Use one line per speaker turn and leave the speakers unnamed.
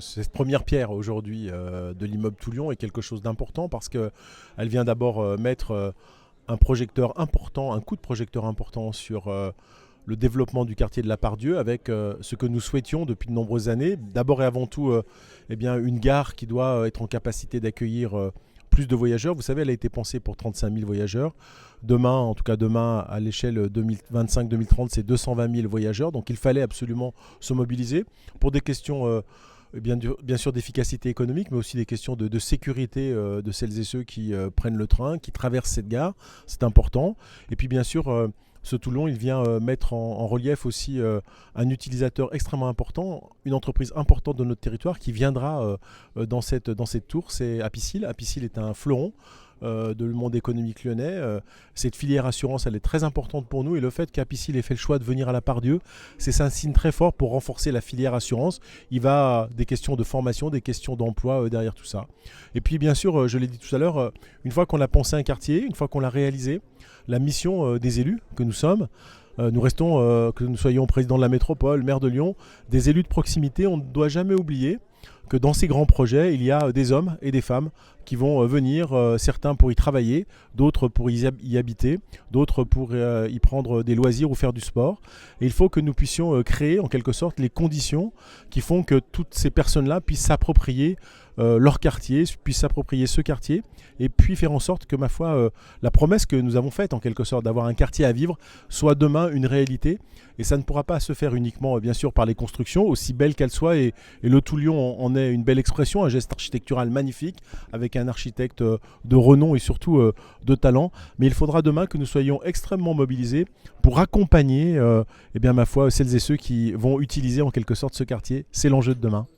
Cette première pierre aujourd'hui de l'immeuble Toulion est quelque chose d'important parce qu'elle vient d'abord mettre un projecteur important, un coup de projecteur important sur le développement du quartier de la Part-Dieu avec ce que nous souhaitions depuis de nombreuses années. D'abord et avant tout, eh bien, une gare qui doit être en capacité d'accueillir plus de voyageurs. Vous savez, elle a été pensée pour 35 000 voyageurs. Demain, en tout cas demain, à l'échelle 2025-2030, c'est 220 000 voyageurs. Donc il fallait absolument se mobiliser pour des questions bien sûr d'efficacité économique, mais aussi des questions de sécurité de celles et ceux qui prennent le train, qui traversent cette gare. C'est important. Et puis bien sûr, ce Toulon, il vient mettre en relief aussi un utilisateur extrêmement important, une entreprise importante de notre territoire qui viendra dans cette tour, c'est Apicil. Apicil est un fleuron de le monde économique lyonnais. Cette filière assurance, elle est très importante pour nous et le fait qu'Apicil ait fait le choix de venir à la Part-Dieu, c'est un signe très fort pour renforcer la filière assurance. Il va des questions de formation, des questions d'emploi derrière tout ça. Et puis bien sûr, je l'ai dit tout à l'heure, une fois qu'on a pensé un quartier, une fois qu'on l'a réalisé, la mission des élus que nous sommes, que nous soyons président de la métropole, maire de Lyon, des élus de proximité, on ne doit jamais oublier que dans ces grands projets, il y a des hommes et des femmes qui vont venir, certains pour y travailler, d'autres pour y habiter, d'autres pour y prendre des loisirs ou faire du sport. Et il faut que nous puissions créer en quelque sorte les conditions qui font que toutes ces personnes-là puissent s'approprier leur quartier, puissent s'approprier ce quartier, et puis faire en sorte que, ma foi, la promesse que nous avons faite, en quelque sorte, d'avoir un quartier à vivre, soit demain une réalité. Et ça ne pourra pas se faire uniquement, bien sûr, par les constructions, aussi belles qu'elles soient, et le Toulion en est une belle expression, un geste architectural magnifique, avec un architecte de renom et surtout de talent. Mais il faudra demain que nous soyons extrêmement mobilisés pour accompagner, ma foi, celles et ceux qui vont utiliser en quelque sorte ce quartier. C'est l'enjeu de demain.